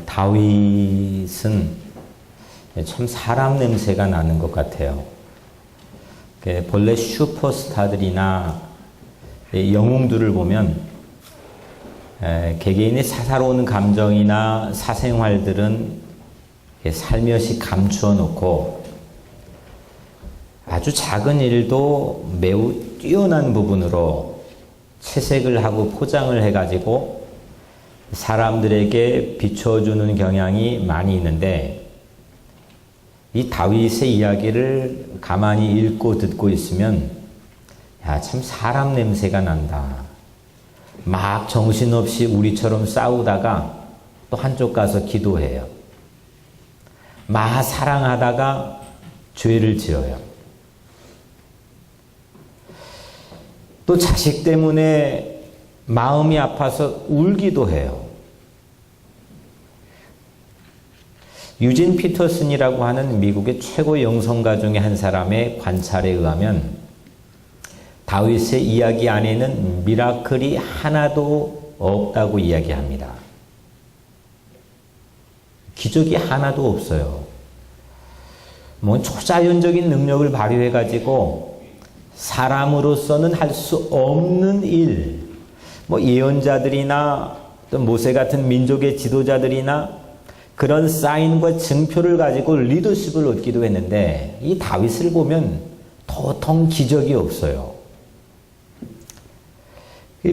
다윗은 참 사람 냄새가 나는 것 같아요. 본래 슈퍼스타들이나 영웅들을 보면 개개인의 사사로운 감정이나 사생활들은 살며시 감추어 놓고 아주 작은 일도 매우 뛰어난 부분으로 채색을 하고 포장을 해가지고 사람들에게 비춰주는 경향이 많이 있는데, 이 다윗의 이야기를 가만히 읽고 듣고 있으면 야, 참 사람 냄새가 난다. 막 정신없이 우리처럼 싸우다가 또 한쪽 가서 기도해요. 막 사랑하다가 죄를 지어요. 또 자식 때문에 마음이 아파서 울기도 해요. 유진 피터슨이라고 하는 미국의 최고 영성가 중에 한 사람의 관찰에 의하면 다윗의 이야기 안에는 미라클이 하나도 없다고 이야기합니다. 기적이 하나도 없어요. 초자연적인 능력을 발휘해가지고 사람으로서는 할 수 없는 일, 예언자들이나 또 모세 같은 민족의 지도자들이나 그런 사인과 증표를 가지고 리더십을 얻기도 했는데, 이 다윗을 보면 도통 기적이 없어요.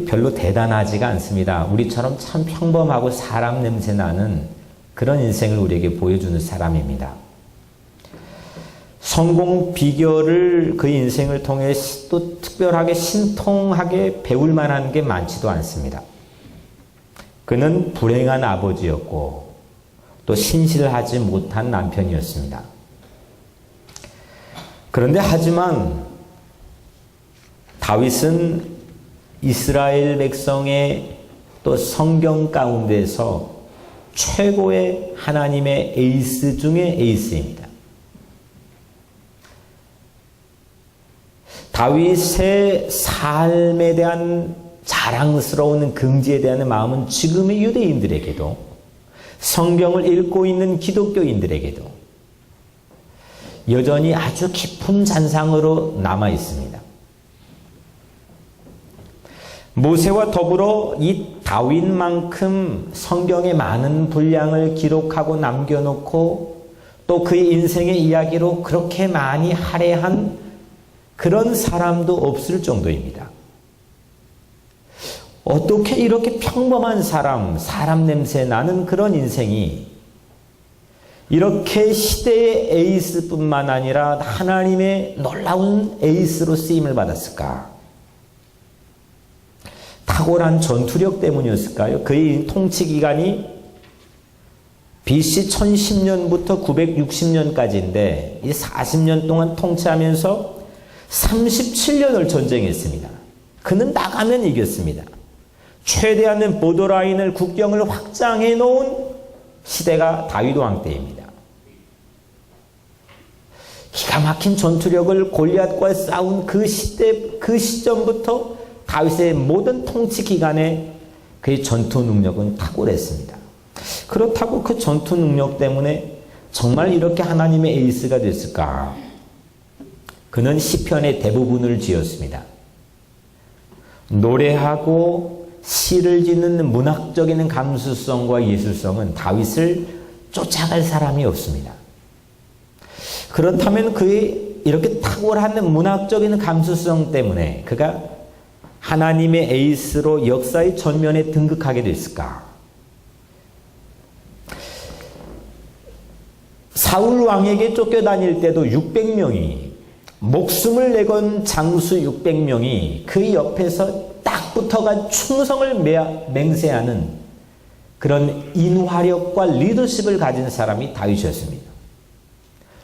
별로 대단하지가 않습니다. 우리처럼 참 평범하고 사람 냄새 나는 그런 인생을 우리에게 보여주는 사람입니다. 성공 비결을 그 인생을 통해 또 특별하게 신통하게 배울 만한 게 많지도 않습니다. 그는 불행한 아버지였고 또 신실하지 못한 남편이었습니다. 그런데 하지만 다윗은 이스라엘 백성의 또 성경 가운데서 최고의 하나님의 에이스 중의 에이스입니다. 다윗의 삶에 대한 자랑스러운 긍지에 대한 마음은 지금의 유대인들에게도 성경을 읽고 있는 기독교인들에게도 여전히 아주 깊은 잔상으로 남아 있습니다. 모세와 더불어 이 다윗만큼 성경의 많은 분량을 기록하고 남겨놓고 또 그의 인생의 이야기로 그렇게 많이 할애한 그런 사람도 없을 정도입니다. 어떻게 이렇게 평범한 사람 냄새 나는 그런 인생이 이렇게 시대의 에이스뿐만 아니라 하나님의 놀라운 에이스로 쓰임을 받았을까? 탁월한 전투력 때문이었을까요? 그의 통치 기간이 BC 1010년부터 960년까지인데 이 40년 동안 통치하면서 37년을 전쟁했습니다. 그는 나가면 이겼습니다. 최대한 보더라인을 국경을 확장해 놓은 시대가 다윗 왕 때입니다. 기가 막힌 전투력을 골리앗과 싸운 그 시대, 그 시점부터 다윗의 모든 통치 기간에 그의 전투 능력은 탁월했습니다. 그렇다고 그 전투 능력 때문에 정말 이렇게 하나님의 에이스가 됐을까? 그는 시편의 대부분을 지었습니다. 노래하고 시를 짓는 문학적인 감수성과 예술성은 다윗을 쫓아갈 사람이 없습니다. 그렇다면 그의 이렇게 탁월한 문학적인 감수성 때문에 그가 하나님의 에이스로 역사의 전면에 등극하게 됐을까? 사울 왕에게 쫓겨다닐 때도 600명이 목숨을 내건 장수 600명이 그 옆에서 딱 붙어가 충성을 맹세하는 그런 인화력과 리더십을 가진 사람이 다윗이었습니다.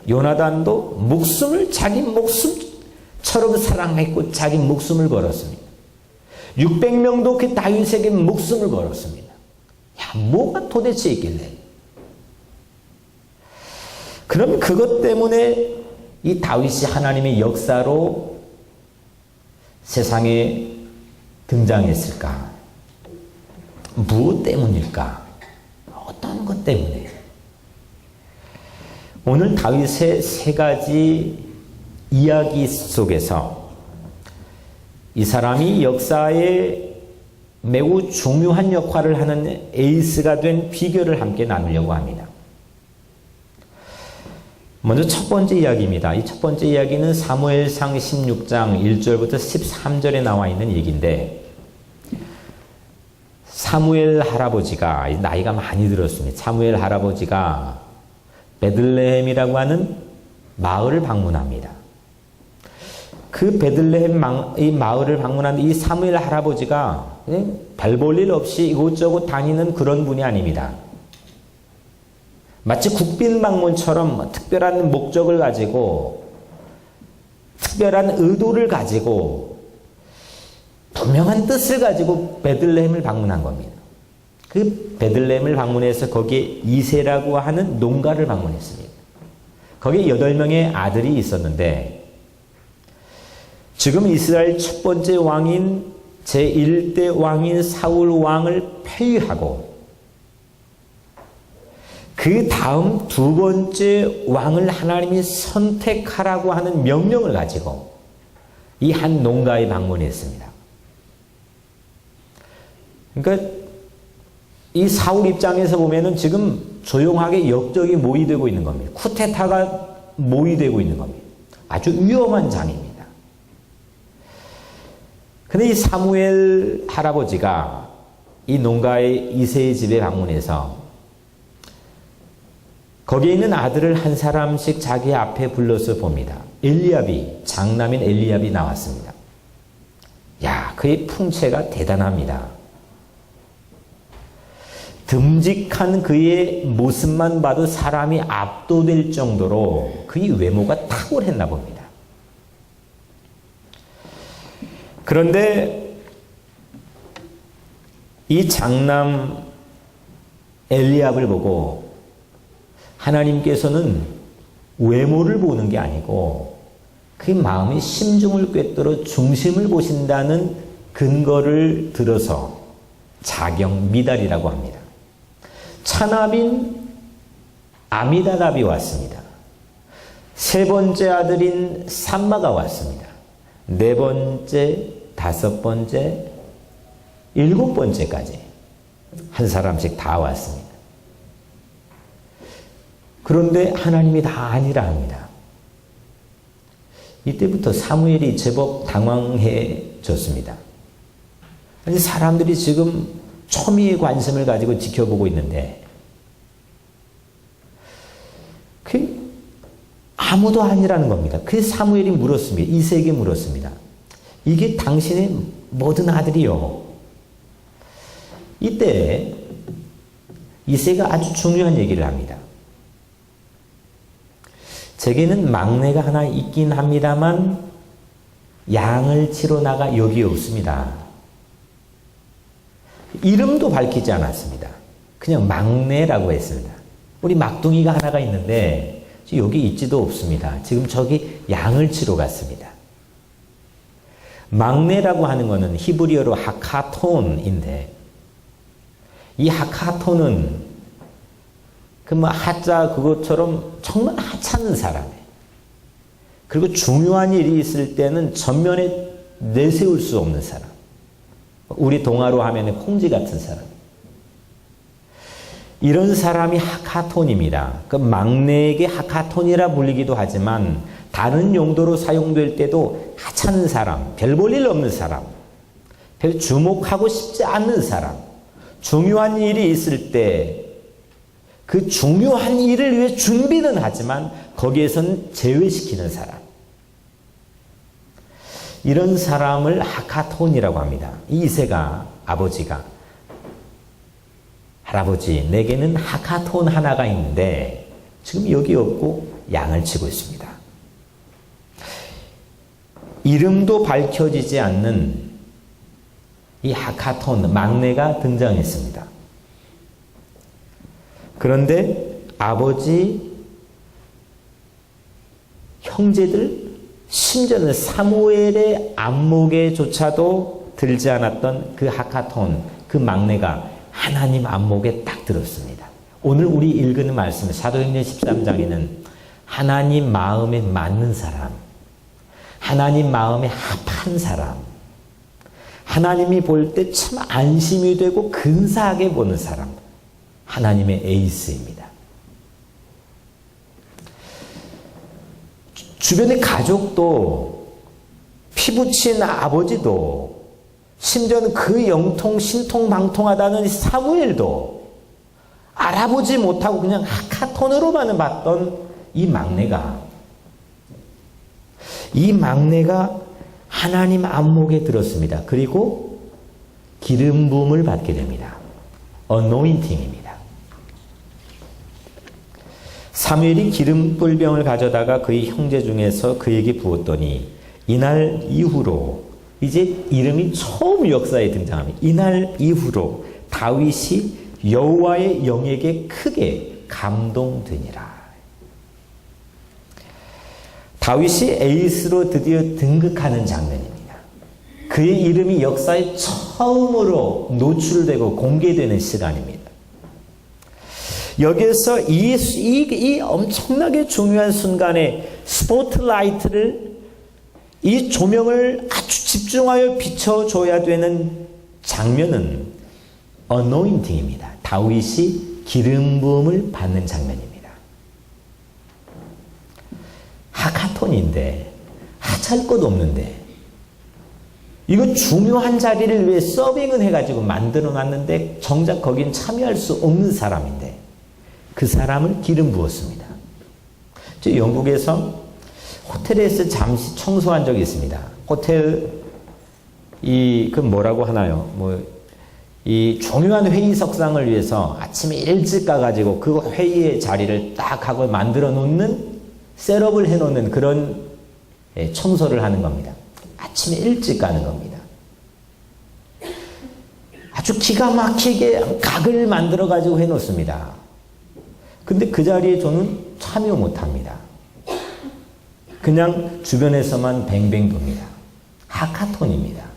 요나단도 목숨을 자기 목숨처럼 사랑했고 자기 목숨을 걸었습니다. 600명도 그 다윗에게 목숨을 걸었습니다. 야, 뭐가 도대체 있길래? 그럼 그것 때문에 이 다윗이 하나님의 역사로 세상에 등장했을까? 무엇 때문일까? 어떤 사랑 때문에. 오늘 다윗의 세 가지 이야기 속에서 이 사람이 역사에 매우 중요한 역할을 하는 에이스가 된 비결을 함께 나누려고 합니다. 먼저 첫 번째 이야기입니다. 이 첫 번째 이야기는 사무엘상 16장 1절부터 13절에 나와 있는 얘기인데, 사무엘 할아버지가 나이가 많이 들었습니다. 사무엘 할아버지가 베들레헴이라고 하는 마을을 방문합니다. 그 베들레헴 이 마을을 방문한 이 사무엘 할아버지가 별 볼 일 없이 이곳저곳 다니는 그런 분이 아닙니다. 마치 국빈 방문처럼 특별한 목적을 가지고, 특별한 의도를 가지고, 분명한 뜻을 가지고 베들레헴을 방문한 겁니다. 그 베들레헴을 방문해서 거기에 이새라고 하는 농가를 방문했습니다. 거기에 8명의 아들이 있었는데, 지금 이스라엘 첫 번째 왕인 제1대 왕인 사울 왕을 폐위하고, 그 다음 두 번째 왕을 하나님이 선택하라고 하는 명령을 가지고 이 한 농가에 방문했습니다. 그러니까 이 사울 입장에서 보면은 지금 조용하게 역적이 모의되고 있는 겁니다. 쿠데타가 모의되고 있는 겁니다. 아주 위험한 장입니다. 근데 이 사무엘 할아버지가 이 농가의 이새의 집에 방문해서 거기에 있는 아들을 한 사람씩 자기 앞에 불러서 봅니다. 엘리압이, 장남인 엘리압이 나왔습니다. 야, 그의 풍채가 대단합니다. 듬직한 그의 모습만 봐도 사람이 압도될 정도로 그의 외모가 탁월했나 봅니다. 그런데 이 장남 엘리압을 보고 하나님께서는 외모를 보는 게 아니고 그 마음의 심중을 꿰뚫어 중심을 보신다는 근거를 들어서 자경 미달이라고 합니다. 차남인 아미다답이 왔습니다. 세 번째 아들인 삼마가 왔습니다. 네 번째, 다섯 번째, 일곱 번째까지 한 사람씩 다 왔습니다. 그런데 하나님이 다 아니라 합니다. 이때부터 사무엘이 제법 당황해졌습니다. 아니, 사람들이 지금 초미의 관심을 가지고 지켜보고 있는데 아무도 아니라는 겁니다. 그 사무엘이 물었습니다. 이새에게 물었습니다. 이게 당신의 모든 아들이요. 이때 이새가 아주 중요한 얘기를 합니다. 제게는 막내가 하나 있긴 합니다만 양을 치러 나가 여기 없습니다. 이름도 밝히지 않았습니다. 그냥 막내라고 했습니다. 우리 막둥이가 하나가 있는데 여기 있지도 없습니다. 지금 저기 양을 치러 갔습니다. 막내라고 하는 것은 히브리어로 하카톤인데, 이 하카톤은 하자 그것처럼 정말 하찮은 사람이에요. 그리고 중요한 일이 있을 때는 전면에 내세울 수 없는 사람. 우리 동화로 하면 콩쥐 같은 사람. 이런 사람이 하카톤입니다. 그 막내에게 하카톤이라 불리기도 하지만 다른 용도로 사용될 때도 하찮은 사람, 별 볼 일 없는 사람, 별 주목하고 싶지 않는 사람, 중요한 일이 있을 때 그 중요한 일을 위해 준비는 하지만 거기에선 제외시키는 사람. 이런 사람을 하카톤이라고 합니다. 이새가 아버지가 할아버지, 내게는 하카톤 하나가 있는데 지금 여기 없고 양을 치고 있습니다. 이름도 밝혀지지 않는 이 하카톤, 막내가 등장했습니다. 그런데 아버지, 형제들, 심지어는 사무엘의 안목에조차도 들지 않았던 그 하카톤, 그 막내가 하나님 안목에 딱 들었습니다. 오늘 우리 읽은 말씀 사도행전 13장에는 하나님 마음에 맞는 사람, 하나님 마음에 합한 사람, 하나님이 볼 때 참 안심이 되고 근사하게 보는 사람, 하나님의 에이스입니다. 주변의 가족도, 피부친 아버지도, 심지어는 그 영통 신통방통하다는 사무엘도 알아보지 못하고 그냥 하카톤으로만 봤던 이 막내가 하나님 안목에 들었습니다. 그리고 기름 부음을 받게 됩니다. 어노인팅입니다. 사무엘이 기름 뿔병을 가져다가 그의 형제 중에서 그에게 부었더니 이날 이후로, 이제 이름이 처음 역사에 등장합니다. 이날 이후로 다윗이 여호와의 영에게 크게 감동되니라. 다윗이 에이스로 드디어 등극하는 장면입니다. 그의 이름이 역사에 처음으로 노출되고 공개되는 시간입니다. 여기에서 이 엄청나게 중요한 순간에 스포트라이트를, 이 조명을 아주 집중하여 비춰줘야 되는 장면은 어노인팅입니다. 다윗이 기름 부음을 받는 장면입니다. 하카톤인데 하찮을 것 없는데 이거 중요한 자리를 위해 서빙을 해가지고 만들어놨는데 정작 거긴 참여할 수 없는 사람인데 그 사람을 기름 부었습니다. 저 영국에서 호텔에서 잠시 청소한 적이 있습니다. 호텔 그 뭐라고 하나요? 이 중요한 회의석상을 위해서 아침에 일찍 가가지고 그 회의의 자리를 딱 하고 만들어 놓는, 셋업을 해놓는 그런 청소를 하는 겁니다. 아침에 일찍 가는 겁니다. 아주 기가 막히게 각을 만들어가지고 해놓습니다. 근데 그 자리에 저는 참여 못합니다. 그냥 주변에서만 뱅뱅 돕니다. 하카톤입니다.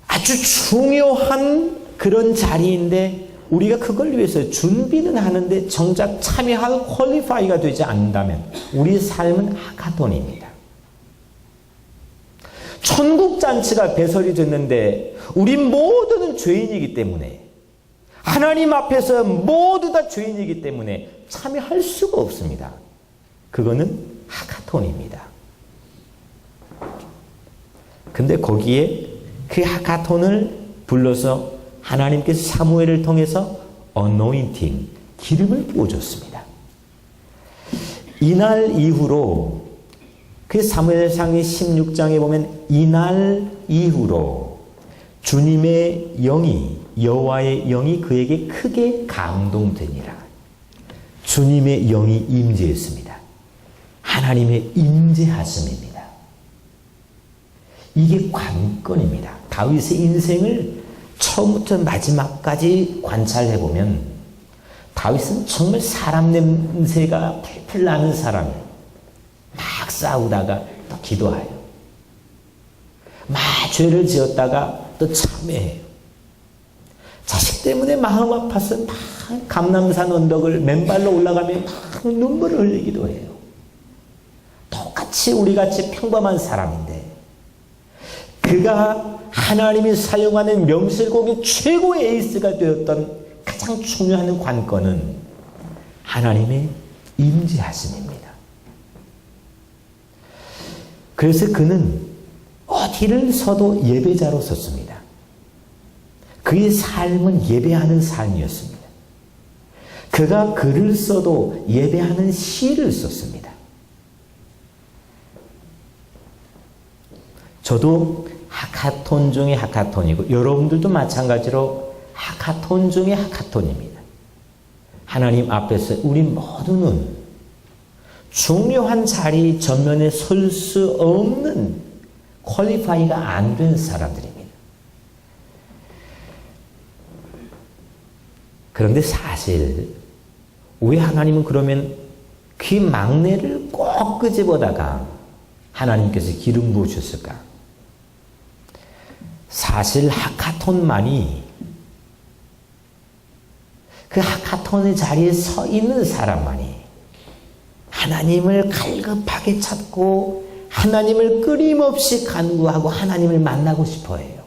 아주 중요한 그런 자리인데 우리가 그걸 위해서 준비는 하는데 정작 참여할 퀄리파이가 되지 않는다면 우리의 삶은 하카톤입니다. 천국잔치가 배설이 됐는데 우리 모두는 죄인이기 때문에, 하나님 앞에서 모두 다 죄인이기 때문에 참여할 수가 없습니다. 그거는 하카톤입니다. 근데 거기에 그 하카톤을 불러서 하나님께서 사무엘을 통해서 어노인팅, 기름을 부어줬습니다. 이날 이후로, 그 사무엘상 16장에 보면 이날 이후로 주님의 영이, 여호와의 영이 그에게 크게 감동되니라. 주님의 영이 임재했습니다. 하나님의 임재하심입니다. 이게 관건입니다. 다윗의 인생을 처음부터 마지막까지 관찰해보면 다윗은 정말 사람 냄새가 풀풀 나는 사람이에요. 막 싸우다가 또 기도해요. 막 죄를 지었다가 또 참회해요. 자식 때문에 마음 아파서 막 감람산 언덕을 맨발로 올라가며 막 눈물을 흘리기도 해요. 똑같이 우리같이 평범한 사람인데 그가 하나님이 사용하는 명실공히 최고의 에이스가 되었던 가장 중요한 관건은 하나님의 임재하심입니다. 그래서 그는 어디를 서도 예배자로 섰습니다. 그의 삶은 예배하는 삶이었습니다. 그가 글을 써도 예배하는 시를 썼습니다. 저도 하카톤 중에 하카톤이고 여러분들도 마찬가지로 하카톤 중에 하카톤입니다. 하나님 앞에서 우리 모두는 중요한 자리 전면에 설 수 없는 퀄리파이가 안 된 사람들입니다. 그런데 사실 왜 하나님은 그러면 그 막내를 꼭 끄집어다가 하나님께서 기름 부으셨을까? 사실 하카톤만이 그 하카톤의 자리에 서 있는 사람만이 하나님을 갈급하게 찾고 하나님을 끊임없이 간구하고 하나님을 만나고 싶어 해요.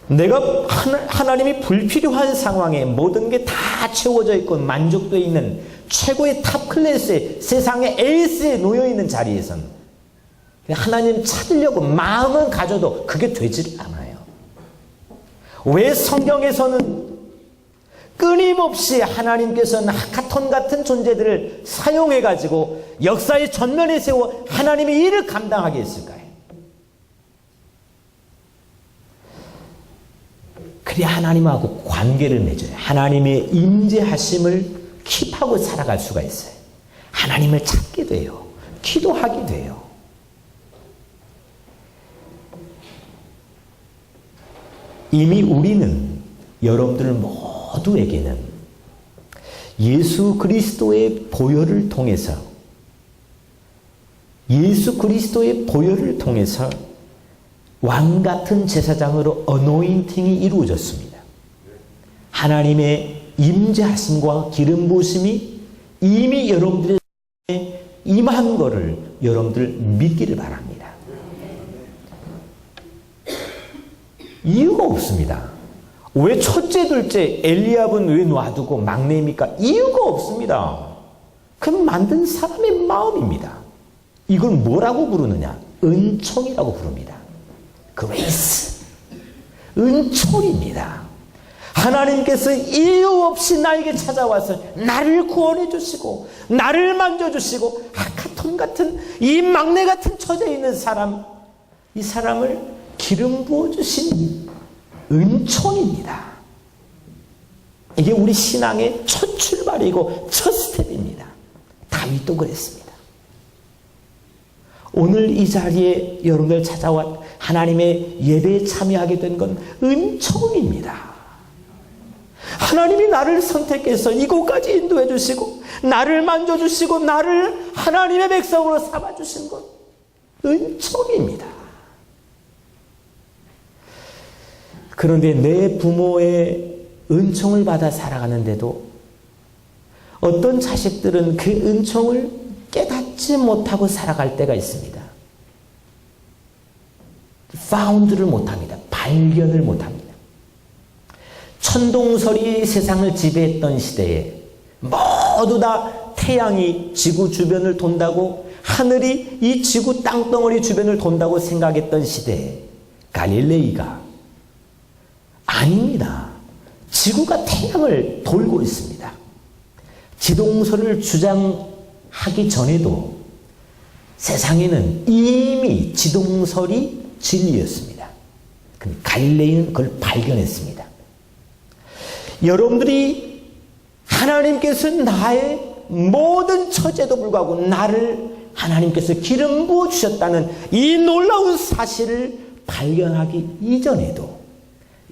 내가 하나님이 불필요한 상황에 모든 게 다 채워져 있고 만족되어 있는 최고의 탑 클래스의 세상의 에이스에 놓여 있는 자리에선 하나님 찾으려고 마음은 가져도 그게 되질 않아요. 왜 성경에서는 끊임없이 하나님께서는 하카톤 같은 존재들을 사용해가지고 역사의 전면에 세워 하나님의 일을 감당하게 했을까요? 그래야 하나님하고 관계를 맺어요. 하나님의 임재하심을 킵하고 살아갈 수가 있어요. 하나님을 찾게 돼요. 기도하게 돼요. 이미 우리는 여러분들 모두에게는 예수 그리스도의 보혈을 통해서 왕 같은 제사장으로 어노인팅이 이루어졌습니다. 하나님의 임재하심과 기름 부으심이 이미 여러분들의 삶에 임한 것을 여러분들 믿기를 바랍니다. 이유가 없습니다. 왜 첫째, 둘째 엘리압은 왜 놔두고 막내입니까? 이유가 없습니다. 그건 만든 사람의 마음입니다. 이걸 뭐라고 부르느냐? 은총이라고 부릅니다. 그레이스, 은총입니다. 하나님께서 이유 없이 나에게 찾아와서 나를 구원해 주시고 나를 만져주시고 하카톤 같은 이 막내 같은 처지에 있는 사람, 이 사람을 기름 부어주신 은총입니다. 이게 우리 신앙의 첫 출발이고 첫 스텝입니다. 다윗도 그랬습니다. 오늘 이 자리에 여러분들 찾아와 하나님의 예배에 참여하게 된 건 은총입니다. 하나님이 나를 선택해서 이곳까지 인도해 주시고 나를 만져주시고 나를 하나님의 백성으로 삼아주신 것 은총입니다. 그런데 내 부모의 은총을 받아 살아가는데도 어떤 자식들은 그 은총을 깨닫지 못하고 살아갈 때가 있습니다. 파운드를 못합니다. 발견을 못합니다. 천동설이 세상을 지배했던 시대에 모두 다 태양이 지구 주변을 돈다고 하늘이 이 지구 땅덩어리 주변을 돈다고 생각했던 시대에 갈릴레이가 아닙니다. 지구가 태양을 돌고 있습니다. 지동설을 주장하기 전에도 세상에는 이미 지동설이 진리였습니다. 근데 갈릴레이는 그걸 발견했습니다. 여러분들이 하나님께서 나의 모든 처제도 불구하고 나를 하나님께서 기름 부어 주셨다는 이 놀라운 사실을 발견하기 이전에도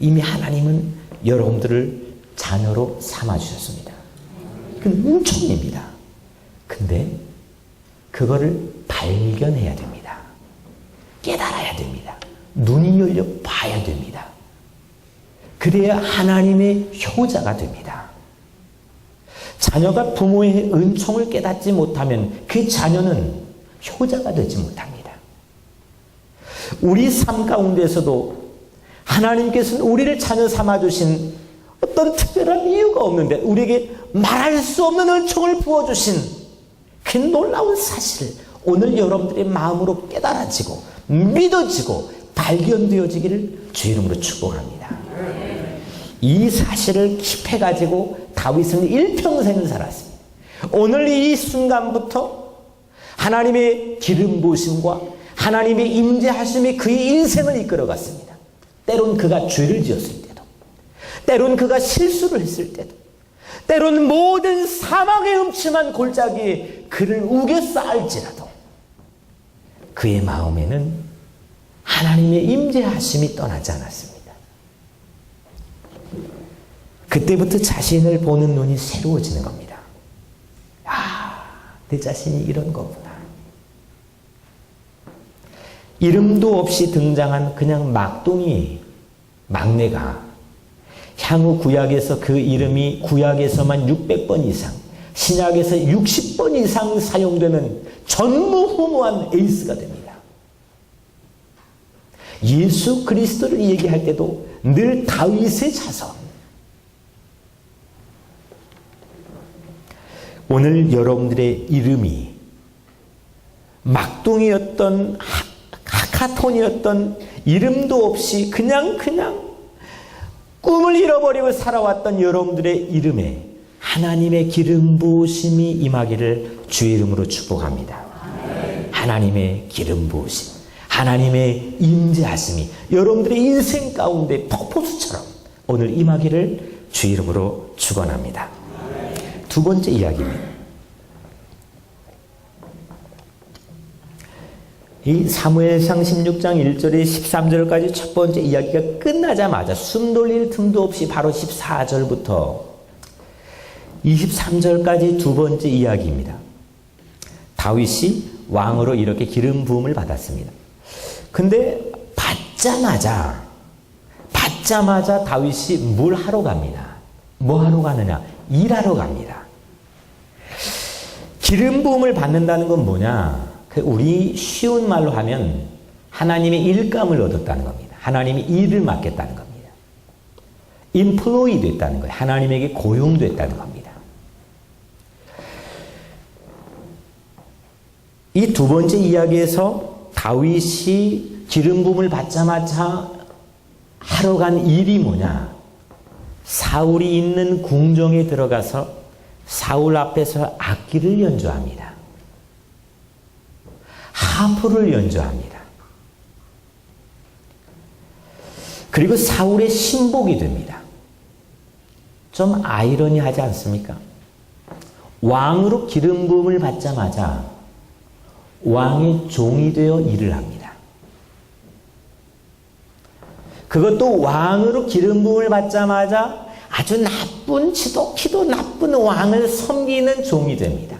이미 하나님은 여러분들을 자녀로 삼아 주셨습니다. 그건 은총입니다. 근데 그거를 발견해야 됩니다. 깨달아야 됩니다. 눈이 열려 봐야 됩니다. 그래야 하나님의 효자가 됩니다. 자녀가 부모의 은총을 깨닫지 못하면 그 자녀는 효자가 되지 못합니다. 우리 삶 가운데서도 하나님께서는 우리를 자녀 삼아주신 어떤 특별한 이유가 없는데 우리에게 말할 수 없는 은총을 부어주신 그 놀라운 사실을 오늘 여러분들의 마음으로 깨달아지고 믿어지고 발견되어지기를 주 이름으로 축복합니다. 이 사실을 킵해가지고 다윗은 일평생을 살았습니다. 오늘 이 순간부터 하나님의 기름 부으심과 하나님의 임재하심이 그의 인생을 이끌어갔습니다. 때론 그가 죄를 지었을 때도, 때론 그가 실수를 했을 때도, 때론 모든 사망의 음침한 골짜기에 그를 우겨싸 할지라도 그의 마음에는 하나님의 임재하심이 떠나지 않았습니다. 그때부터 자신을 보는 눈이 새로워지는 겁니다. 아, 내 자신이 이런 거구나. 이름도 없이 등장한 그냥 막둥이 막내가 향후 구약에서 그 이름이 구약에서만 600번 이상, 신약에서 60번 이상 사용되는 전무후무한 에이스가 됩니다. 예수 그리스도를 얘기할 때도 늘 다윗의 자손. 오늘 여러분들의 이름이 막둥이였던 하카톤이었던 이름도 없이 그냥 꿈을 잃어버리고 살아왔던 여러분들의 이름에 하나님의 기름 부으심이 임하기를 주의 이름으로 축복합니다. 하나님의 기름 부으심, 하나님의 임재하심이 여러분들의 인생 가운데 폭포수처럼 오늘 임하기를 주의 이름으로 축원합니다. 두 번째 이야기입니다. 이 사무엘상 16장 1절에 13절까지 첫 번째 이야기가 끝나자마자 숨 돌릴 틈도 없이 바로 14절부터 23절까지 두 번째 이야기입니다. 다윗이 왕으로 이렇게 기름 부음을 받았습니다. 근데 받자마자 다윗이 뭘 하러 갑니다. 뭐 하러 가느냐? 일하러 갑니다. 기름 부음을 받는다는 건 뭐냐? 우리 쉬운 말로 하면 하나님의 일감을 얻었다는 겁니다. 하나님이 일을 맡겠다는 겁니다. 인플로이 됐다는 거예요. 하나님에게 고용됐다는 겁니다. 이 두 번째 이야기에서 다윗이 기름 부음을 받자마자 하러 간 일이 뭐냐? 사울이 있는 궁정에 들어가서 사울 앞에서 악기를 연주합니다. 하프를 연주합니다. 그리고 사울의 신복이 됩니다. 좀 아이러니하지 않습니까? 왕으로 기름 부음을 받자마자 왕의 종이 되어 일을 합니다. 그것도 왕으로 기름 부음을 받자마자 아주 나쁜 지독히도 나쁜 왕을 섬기는 종이 됩니다.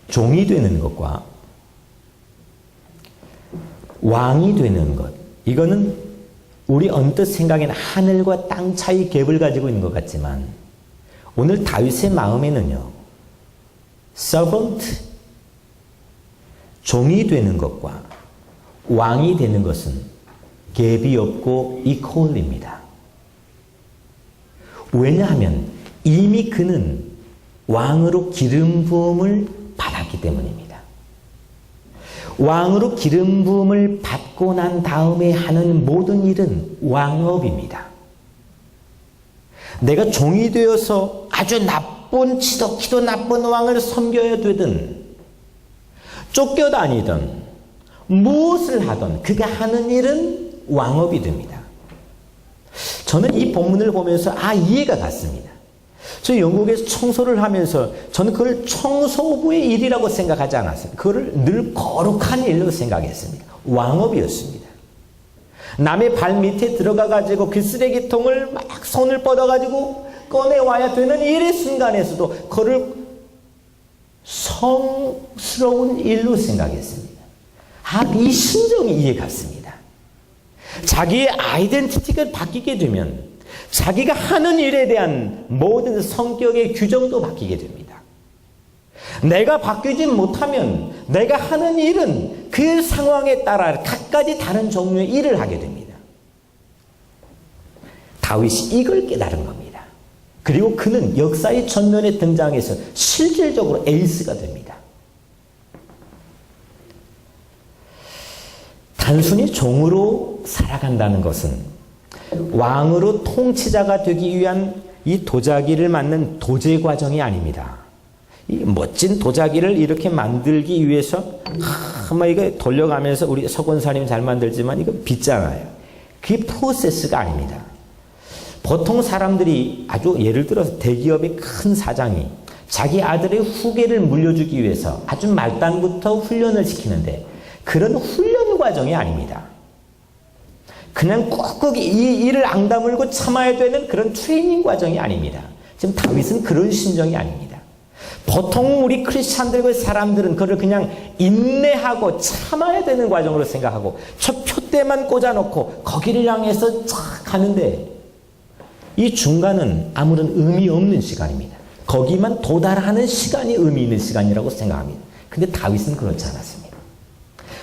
종이 되는 것과 왕이 되는 것, 이거는 우리 언뜻 생각에는 하늘과 땅 차이 갭을 가지고 있는 것 같지만 오늘 다윗의 마음에는요, servant, 종이 되는 것과 왕이 되는 것은 갭이 없고 equal입니다. 왜냐하면 이미 그는 왕으로 기름 부음을 받았기 때문입니다. 왕으로 기름 부음을 받고 난 다음에 하는 모든 일은 왕업입니다. 내가 종이 되어서 아주 나쁜 지독히도 나쁜 왕을 섬겨야 되든 쫓겨다니든 무엇을 하든 그가 하는 일은 왕업이 됩니다. 저는 이 본문을 보면서 이해가 갔습니다. 저 영국에서 청소를 하면서 저는 그걸 청소부의 일이라고 생각하지 않았어요. 그걸 늘 거룩한 일로 생각했습니다. 왕업이었습니다. 남의 발 밑에 들어가가지고 그 쓰레기통을 막 손을 뻗어가지고 꺼내와야 되는 일의 순간에서도 그걸 성스러운 일로 생각했습니다. 이 심정이 이해갔습니다. 자기의 아이덴티티가 바뀌게 되면 자기가 하는 일에 대한 모든 성격의 규정도 바뀌게 됩니다. 내가 바뀌지 못하면 내가 하는 일은 그 상황에 따라 각가지 다른 종류의 일을 하게 됩니다. 다윗이 이걸 깨달은 겁니다. 그리고 그는 역사의 전면에 등장해서 실질적으로 에이스가 됩니다. 단순히 종으로 살아간다는 것은 왕으로 통치자가 되기 위한 이 도자기를 만든 도제 과정이 아닙니다. 이 멋진 도자기를 이렇게 만들기 위해서 이거 돌려가면서 우리 서권사님 잘 만들지만 이거 빗잖아요. 그게 프로세스가 아닙니다. 보통 사람들이 아주 예를 들어서 대기업의 큰 사장이 자기 아들의 후계를 물려주기 위해서 아주 말단부터 훈련을 시키는데 그런 훈련 과정이 아닙니다. 그냥 꾹꾹 이 일을 앙다물고 참아야 되는 그런 트레이닝 과정이 아닙니다. 지금 다윗은 그런 심정이 아닙니다. 보통 우리 크리스찬들과 사람들은 그걸 그냥 인내하고 참아야 되는 과정으로 생각하고 저 표대만 꽂아놓고 거기를 향해서 쫙 가는데 이 중간은 아무런 의미 없는 시간입니다. 거기만 도달하는 시간이 의미 있는 시간이라고 생각합니다. 근데 다윗은 그렇지 않았습니다.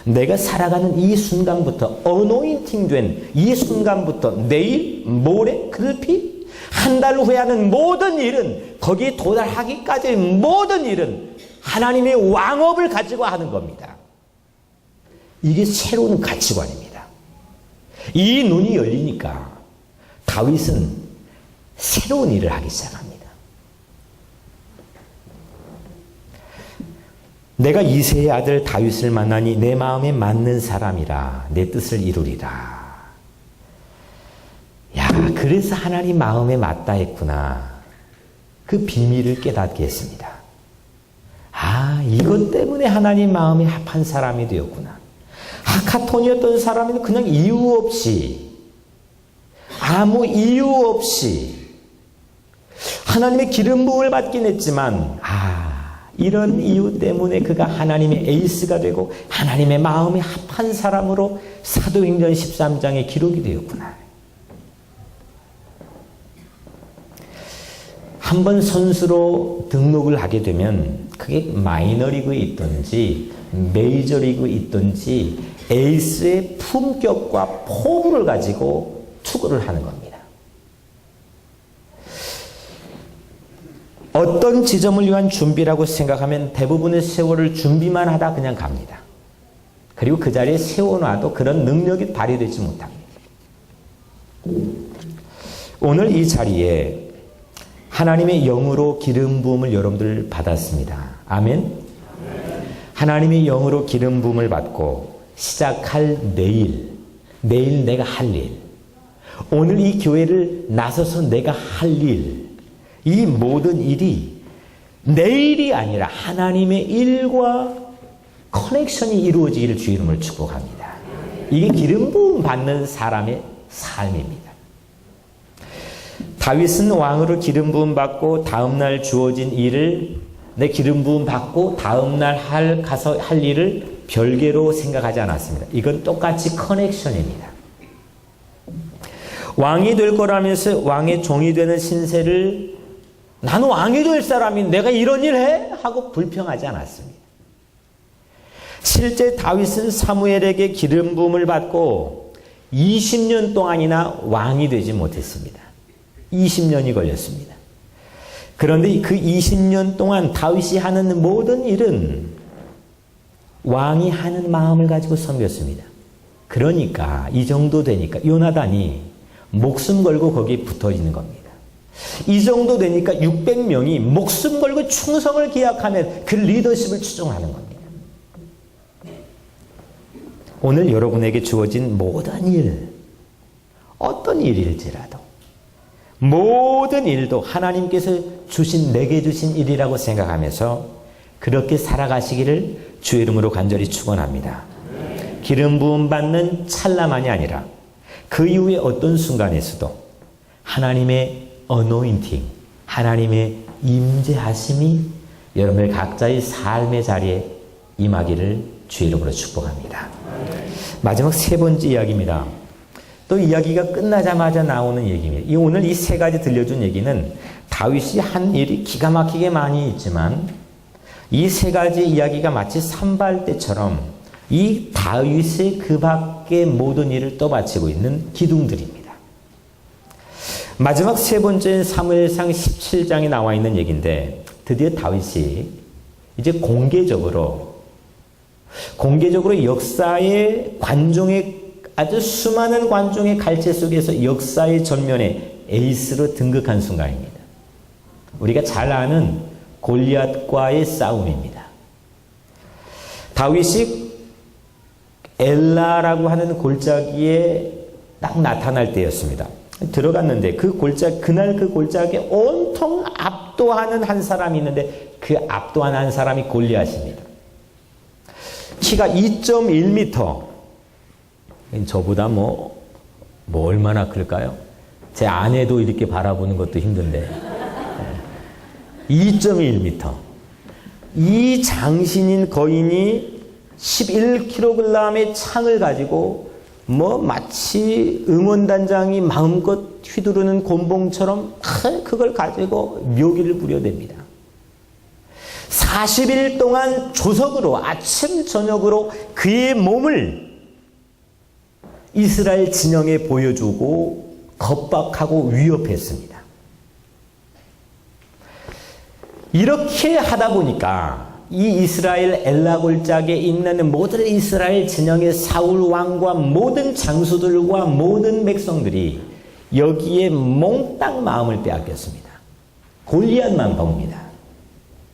내가 살아가는 이 순간부터 어노인팅 된 이 순간부터 내일, 모레, 급히 한 달 후에 하는 모든 일은 거기에 도달하기까지의 모든 일은 하나님의 왕업을 가지고 하는 겁니다. 이게 새로운 가치관입니다. 이 눈이 열리니까 다윗은 새로운 일을 하기 시작합니다. 내가 이새의 아들 다윗을 만나니 내 마음에 맞는 사람이라 내 뜻을 이루리라. 야, 그래서 하나님 마음에 맞다 했구나. 그 비밀을 깨닫게 했습니다. 아, 이것 때문에 하나님 마음에 합한 사람이 되었구나. 하카톤이었던 사람은 그냥 이유 없이, 아무 이유 없이 하나님의 기름 부음을 받긴 했지만, 이런 이유 때문에 그가 하나님의 에이스가 되고 하나님의 마음에 합한 사람으로 사도행전 13장에 기록이 되었구나. 한번 선수로 등록을 하게 되면 그게 마이너리그에 있든지 메이저리그에 있든지 에이스의 품격과 포부를 가지고 투구를 하는 겁니다. 어떤 지점을 위한 준비라고 생각하면 대부분의 세월을 준비만 하다 그냥 갑니다. 그리고 그 자리에 세워놔도 그런 능력이 발휘되지 못합니다. 오늘 이 자리에 하나님의 영으로 기름 부음을 여러분들 받았습니다. 아멘? 하나님의 영으로 기름 부음을 받고 시작할 내일 내가 할 일, 오늘 이 교회를 나서서 내가 할 일, 이 모든 일이 내일이 아니라 하나님의 일과 커넥션이 이루어지기를 주의 이름으로 축복합니다. 이게 기름 부음 받는 사람의 삶입니다. 다윗은 왕으로 기름 부음 받고 다음날 주어진 일을 내 기름 부음 받고 다음날 가서 할 일을 별개로 생각하지 않았습니다. 이건 똑같이 커넥션입니다. 왕이 될 거라면서 왕의 종이 되는 신세를 나는 왕이 될 사람이 내가 이런 일 해? 하고 불평하지 않았습니다. 실제 다윗은 사무엘에게 기름 부음을 받고 20년 동안이나 왕이 되지 못했습니다. 20년이 걸렸습니다. 그런데 그 20년 동안 다윗이 하는 모든 일은 왕이 하는 마음을 가지고 섬겼습니다. 그러니까 이 정도 되니까 요나단이 목숨 걸고 거기에 붙어 있는 겁니다. 이 정도 되니까 600명이 목숨 걸고 충성을 기약하면 그 리더십을 추종하는 겁니다. 오늘 여러분에게 주어진 모든 일, 어떤 일일지라도 모든 일도 하나님께서 내게 주신 일이라고 생각하면서 그렇게 살아가시기를 주의 이름으로 간절히 축원합니다. 기름 부음 받는 찰나만이 아니라 그 이후에 어떤 순간에서도 하나님의 어노인팅, 하나님의 임재하심이 여러분의 각자의 삶의 자리에 임하기를 주의 이름으로 축복합니다. 마지막 세 번째 이야기입니다. 또 이야기가 끝나자마자 나오는 얘기입니다. 오늘 이 세 가지 들려준 얘기는 다윗이 한 일이 기가 막히게 많이 있지만 이 세 가지 이야기가 마치 산발대처럼 이 다윗의 그 밖의 모든 일을 떠받치고 있는 기둥들입니다. 마지막 세 번째는 사무엘상 17장에 나와 있는 얘기인데 드디어 다윗이 이제 공개적으로 역사의 관종의 아주 수많은 관종의 갈채 속에서 역사의 전면에 에이스로 등극한 순간입니다. 우리가 잘 아는 골리앗과의 싸움입니다. 다윗이 엘라라고 하는 골짜기에 딱 나타날 때였습니다. 들어갔는데 그날 그 골짜기에 온통 압도하는 한 사람이 있는데 그 압도하는 한 사람이 골리앗입니다. 키가 2.1m. 저보다 뭐 얼마나 클까요? 제 아내도 이렇게 바라보는 것도 힘든데 2.1m 이 장신인 거인이 11kg의 창을 가지고 마치 응원단장이 마음껏 휘두르는 곤봉처럼 그걸 가지고 묘기를 부려댑니다. 40일 동안 조석으로 아침 저녁으로 그의 몸을 이스라엘 진영에 보여주고 겁박하고 위협했습니다. 이렇게 하다 보니까 이 이스라엘 엘라 골짜기에 있는 모든 이스라엘 진영의 사울 왕과 모든 장수들과 모든 백성들이 여기에 몽땅 마음을 빼앗겼습니다. 골리앗만 봅니다.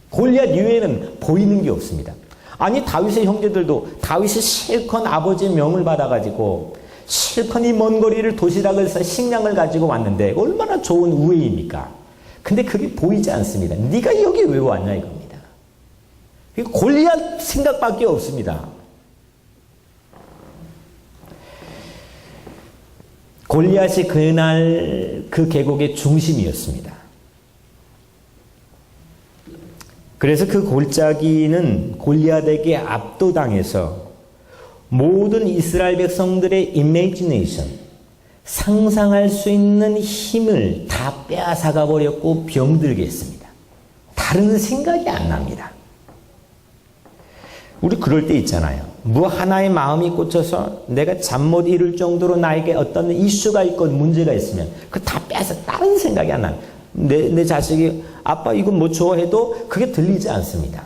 골리앗 이외에는 보이는 게 없습니다. 아니 다윗의 형제들도 다윗이 실컷 아버지의 명을 받아가지고 실컷 이 먼 거리를 도시락을 싸 식량을 가지고 왔는데 얼마나 좋은 우애입니까? 근데 그게 보이지 않습니다. 네가 여기 왜 왔냐 이겁니다. 골리앗 생각밖에 없습니다. 골리앗이 그날 그 계곡의 중심이었습니다. 그래서 그 골짜기는 골리앗에게 압도당해서 모든 이스라엘 백성들의 이미지네이션, 상상할 수 있는 힘을 다 빼앗아가 버렸고 병들게 했습니다. 다른 생각이 안 납니다. 우리 그럴 때 있잖아요. 뭐 하나의 마음이 꽂혀서 내가 잠 못 이룰 정도로 나에게 어떤 이슈가 있건 문제가 있으면 그 다 빼앗아 다른 생각이 안 나요. 내 자식이 아빠 이거 뭐 좋아해도 그게 들리지 않습니다.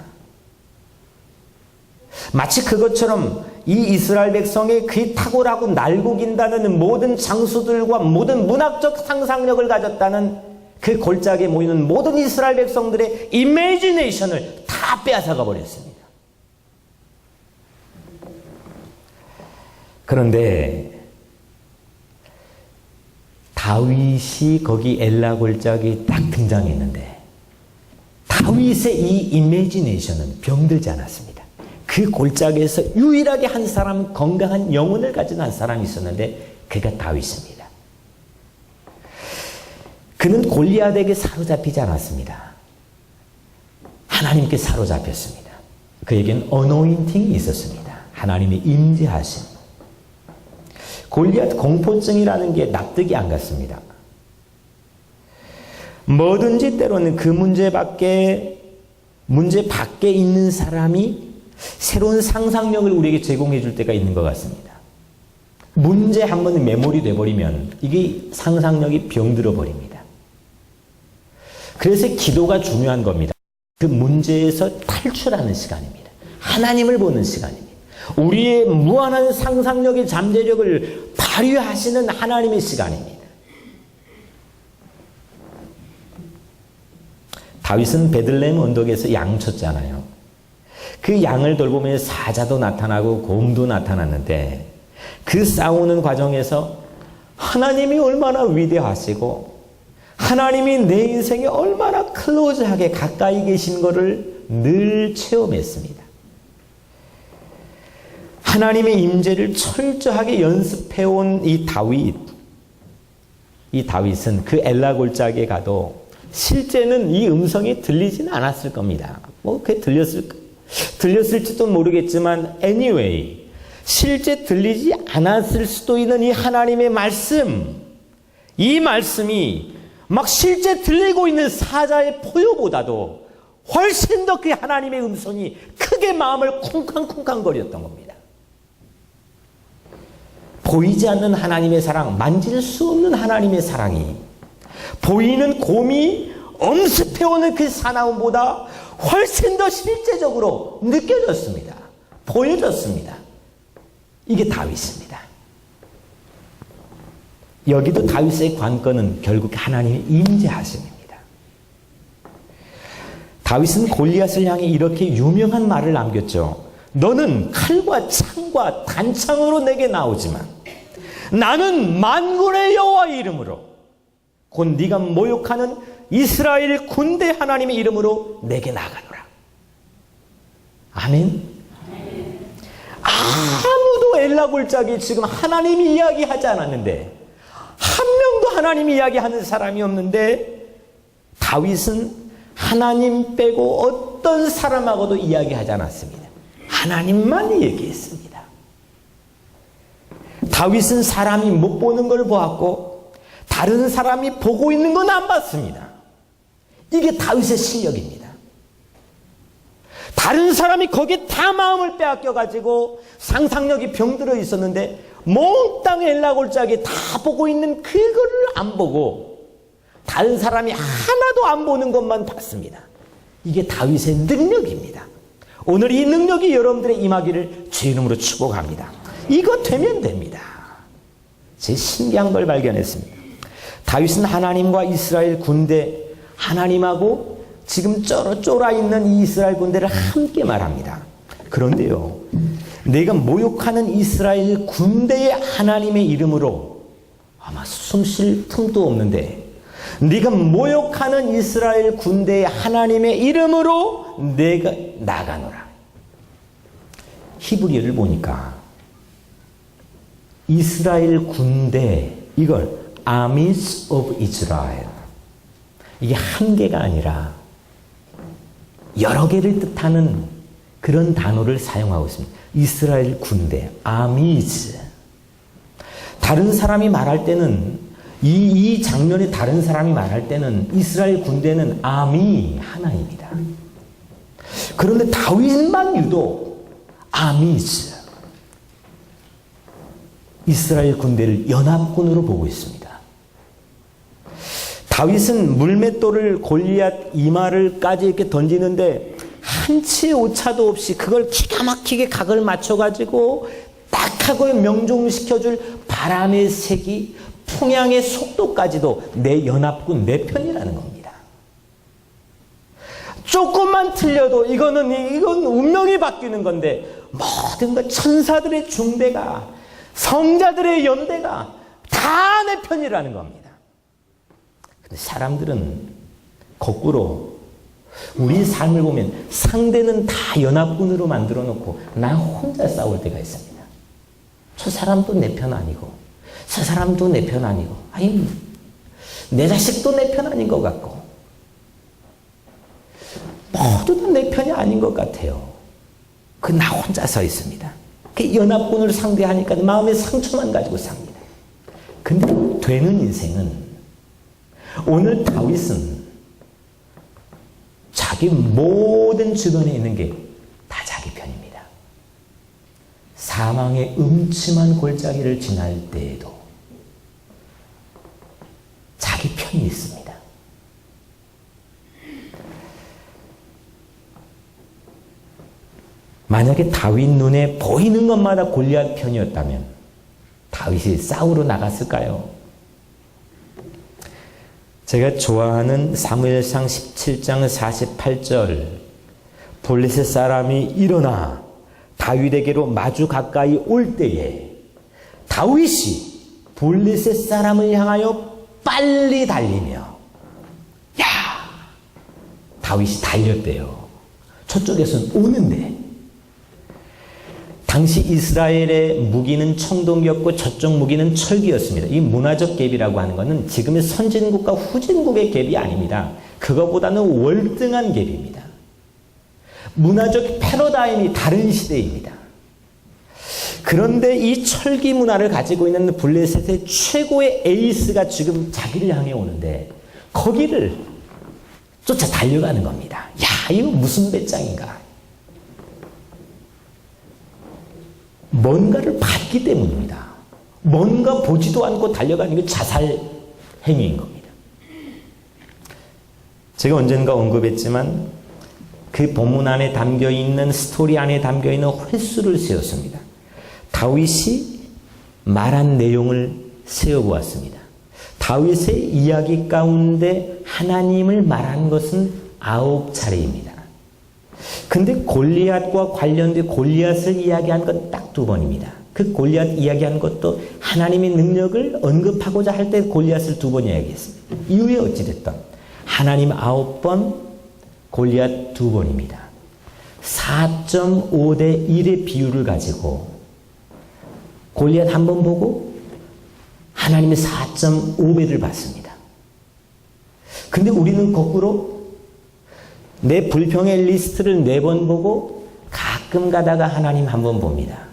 마치 그것처럼 이 이스라엘 백성이 그의 탁월하고 날고긴다는 모든 장수들과 모든 문학적 상상력을 가졌다는 그 골짜기에 모이는 모든 이스라엘 백성들의 이미지네이션을 다 빼앗아가 버렸습니다. 그런데 다윗이 거기 엘라 골짜기에 딱 등장했는데 다윗의 이 이미지네이션은 병들지 않았습니다. 그 골짜기에서 유일하게 한 사람, 건강한 영혼을 가진 한 사람이 있었는데 그가 다윗입니다. 그는 골리앗에게 사로잡히지 않았습니다. 하나님께 사로잡혔습니다. 그에겐 어노인팅이 있었습니다. 하나님의 임재하심. 골리앗 공포증이라는 게 납득이 안 갔습니다. 뭐든지 때로는 그 문제 밖에 있는 사람이 새로운 상상력을 우리에게 제공해 줄 때가 있는 것 같습니다. 문제 한 번 메모리 돼버리면 이게 상상력이 병들어 버립니다. 그래서 기도가 중요한 겁니다. 그 문제에서 탈출하는 시간입니다. 하나님을 보는 시간입니다. 우리의 무한한 상상력의 잠재력을 발휘하시는 하나님의 시간입니다. 다윗은 베들레헴 언덕에서 양 쳤잖아요. 그 양을 돌보면 사자도 나타나고 곰도 나타났는데 그 싸우는 과정에서 하나님이 얼마나 위대하시고 하나님이 내 인생에 얼마나 클로즈하게 가까이 계신 것을 늘 체험했습니다. 하나님의 임재를 철저하게 연습해온 이 다윗은 그 엘라 골짜기에 가도 실제는 이 음성이 들리지는 않았을 겁니다. 그게 들렸을지도 모르겠지만 anyway 실제 들리지 않았을 수도 있는 이 하나님의 말씀, 이 말씀이 막 실제 들리고 있는 사자의 포효보다도 훨씬 더 그 하나님의 음성이 크게 마음을 쿵쾅쿵쾅거렸던 겁니다. 보이지 않는 하나님의 사랑, 만질 수 없는 하나님의 사랑이 보이는 곰이 엄습해오는 그 사나움보다 훨씬 더 실제적으로 느껴졌습니다. 보여졌습니다. 이게 다윗입니다. 여기도 다윗의 관건은 결국 하나님의 임재하심입니다. 다윗은 골리앗을 향해 이렇게 유명한 말을 남겼죠. 너는 칼과 창과 단창으로 내게 나오지만 나는 만군의 여호와의 이름으로 곧 네가 모욕하는 이스라엘 군대 하나님의 이름으로 내게 나가노라. 아멘. 아무도 엘라 골짜기 지금 하나님이 이야기하지 않았는데 한 명도 하나님 이야기하는 사람이 없는데 다윗은 하나님 빼고 어떤 사람하고도 이야기하지 않았습니다. 하나님만 얘기했습니다. 다윗은 사람이 못 보는 걸 보았고 다른 사람이 보고 있는 건 안 봤습니다. 이게 다윗의 실력입니다. 다른 사람이 거기에 다 마음을 빼앗겨가지고 상상력이 병들어 있었는데 몽땅 엘라골짜기 다 보고 있는 그거를 안 보고 다른 사람이 하나도 안 보는 것만 봤습니다. 이게 다윗의 능력입니다. 오늘 이 능력이 여러분들의 임하기를 주 이름으로 축복합니다. 이거 되면 됩니다. 제 신기한 걸 발견했습니다. 다윗은 하나님과 이스라엘 군대, 하나님하고 지금 쫄아 있는 이 이스라엘 군대를 함께 말합니다. 그런데요, 내가 모욕하는 이스라엘 군대의 하나님의 이름으로 아마 숨 쉴 틈도 없는데 네가 모욕하는 이스라엘 군대의 하나님의 이름으로 내가 나가노라. 히브리어를 보니까 이스라엘 군대, 이걸 Armies of Israel, 이게 한 개가 아니라 여러 개를 뜻하는 그런 단어를 사용하고 있습니다. 이스라엘 군대, Armies. 다른 사람이 말할 때는 이 장면에 다른 사람이 말할 때는 이스라엘 군대는 아미 하나입니다. 그런데 다윗만 유독 아미즈, 이스라엘 군대를 연합군으로 보고 있습니다. 다윗은 물맷돌을 골리앗 이마를까지 이렇게 던지는데 한치의 오차도 없이 그걸 기가 막히게 각을 맞춰가지고 딱 하고 명중시켜줄 바람의 색이, 풍향의 속도까지도 내 연합군 내 편이라는 겁니다. 조금만 틀려도 이건 운명이 바뀌는 건데 모든 것, 천사들의 중대가, 성자들의 연대가 다 내 편이라는 겁니다. 근데 사람들은 거꾸로 우리 삶을 보면 상대는 다 연합군으로 만들어 놓고 나 혼자 싸울 때가 있습니다. 저 사람도 내 편 아니고 저 사람도 내 편 아니고, 아니 내 자식도 내 편 아닌 것 같고 모두 다 내 편이 아닌 것 같아요. 그 나 혼자 서 있습니다. 그 연합군을 상대하니까 마음의 상처만 가지고 삽니다. 근데 되는 인생은, 오늘 다윗은 자기 모든 주변에 있는 게 다 자기 편입니다. 사망의 음침한 골짜기를 지날 때에도 자기 편이 있습니다. 만약에 다윗 눈에 보이는 것마다 골리앗 편이었다면 다윗이 싸우러 나갔을까요? 제가 좋아하는 사무엘상 17장 48절, 블레셋 사람이 일어나 다윗에게로 마주 가까이 올 때에 다윗이 블레셋 사람을 향하여 빨리 달리며, 야! 다윗이 달렸대요. 저쪽에서는 오는데, 당시 이스라엘의 무기는 청동기였고 저쪽 무기는 철기였습니다. 이 문화적 갭이라고 하는 것은 지금의 선진국과 후진국의 갭이 아닙니다. 그거보다는 월등한 갭입니다. 문화적 패러다임이 다른 시대입니다. 그런데 이 철기 문화를 가지고 있는 블레셋의 최고의 에이스가 지금 자기를 향해 오는데 거기를 쫓아 달려가는 겁니다. 야, 이거 무슨 배짱인가. 뭔가를 봤기 때문입니다. 뭔가 보지도 않고 달려가는 게 자살 행위인 겁니다. 제가 언젠가 언급했지만 그 본문 안에 담겨있는, 스토리 안에 담겨있는 횟수를 세웠습니다. 다윗이 말한 내용을 세어보았습니다. 다윗의 이야기 가운데 하나님을 말한 것은 9차례입니다. 근데 골리앗과 관련된 골리앗을 이야기한 건 딱 2번입니다. 그 골리앗 이야기한 것도 하나님의 능력을 언급하고자 할 때 골리앗을 2번 이야기했습니다. 이후에 어찌됐든 하나님 9번, 골리앗 2번입니다. 4.5대 1의 비율을 가지고 골리앗 1번 보고 하나님의 4.5배를 받습니다. 근데 우리는 거꾸로 내 불평의 리스트를 4번 보고 가끔 가다가 하나님 한 번 봅니다.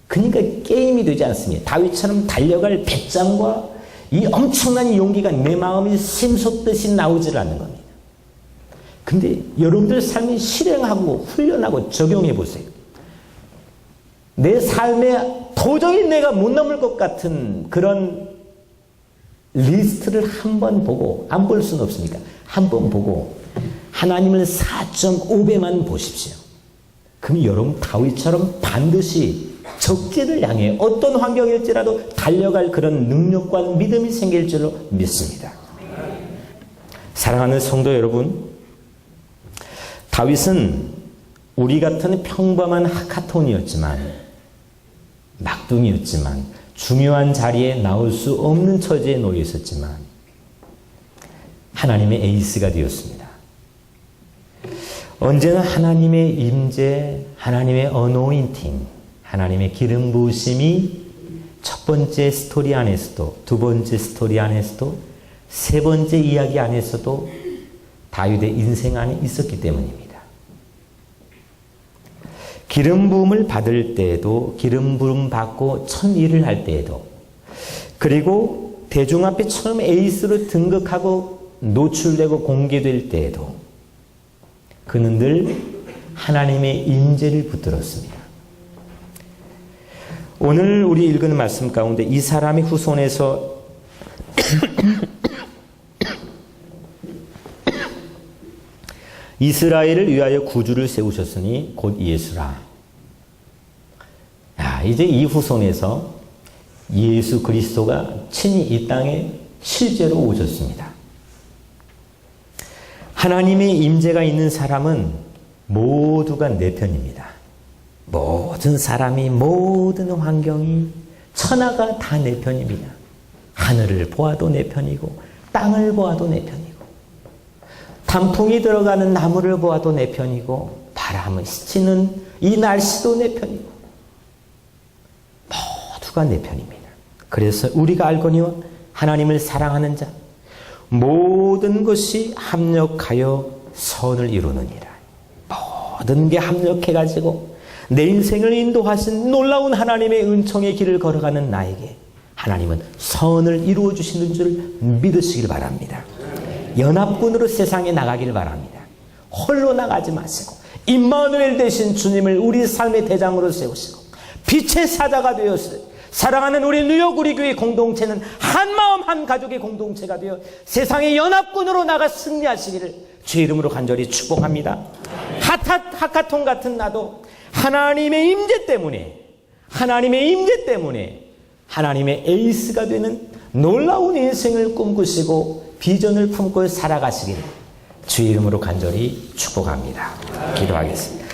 그러니까 게임이 되지 않습니다. 다윗처럼 달려갈 배짱과 이 엄청난 용기가 내 마음이 샘솟듯이 나오질 않는 겁니다. 근데 여러분들 삶이 실행하고 훈련하고 적용해 보세요. 내 삶에 도저히 내가 못 넘을 것 같은 그런 리스트를 한 번 보고, 안 볼 수는 없으니까 한 번 보고 하나님을 4.5배만 보십시오. 그럼 여러분 다윗처럼 반드시 적지를 향해 어떤 환경일지라도 달려갈 그런 능력과 믿음이 생길 줄로 믿습니다. 사랑하는 성도 여러분, 다윗은 우리 같은 평범한 하카톤이었지만, 막둥이였지만, 중요한 자리에 나올 수 없는 처지에 놓여 있었지만 하나님의 에이스가 되었습니다. 언제나 하나님의 임재, 하나님의 어노인팅, 하나님의 기름 부으심이 첫 번째 스토리 안에서도, 두 번째 스토리 안에서도, 세 번째 이야기 안에서도 다윗의 인생 안에 있었기 때문입니다. 기름 부음을 받을 때에도, 기름 부음 받고 첫 일을 할 때에도, 그리고 대중 앞에 처음 에이스로 등극하고 노출되고 공개될 때에도 그는 늘 하나님의 임재를 붙들었습니다. 오늘 우리 읽은 말씀 가운데 이 사람의 후손에서 이스라엘을 위하여 구주를 세우셨으니 곧 예수라. 이제 이 후손에서 예수 그리스도가 친히 이 땅에 실제로 오셨습니다. 하나님의 임재가 있는 사람은 모두가 내 편입니다. 모든 사람이, 모든 환경이, 천하가 다 내 편입니다. 하늘을 보아도 내 편이고, 땅을 보아도 내 편이고, 단풍이 들어가는 나무를 보아도 내 편이고, 바람을 스치는 이 날씨도 내 편이고, 모두가 내 편입니다. 그래서 우리가 알거니와 하나님을 사랑하는 자, 모든 것이 합력하여 선을 이루느니라. 모든 게 합력해가지고 내 인생을 인도하신 놀라운 하나님의 은총의 길을 걸어가는 나에게 하나님은 선을 이루어 주시는 줄 믿으시길 바랍니다. 연합군으로 세상에 나가길 바랍니다. 홀로 나가지 마시고 임마누엘 되신 주님을 우리 삶의 대장으로 세우시고 빛의 사자가 되었을 사랑하는 우리 뉴욕 우리 교회 공동체는 한 마음 한 가족의 공동체가 되어 세상의 연합군으로 나가 승리하시기를 주의 이름으로 간절히 축복합니다. 하카톤 같은 나도 하나님의 임재 때문에, 하나님의 임재 때문에 하나님의 에이스가 되는 놀라운 인생을 꿈꾸시고 비전을 품고 살아가시기를 주의 이름으로 간절히 축복합니다. 기도하겠습니다.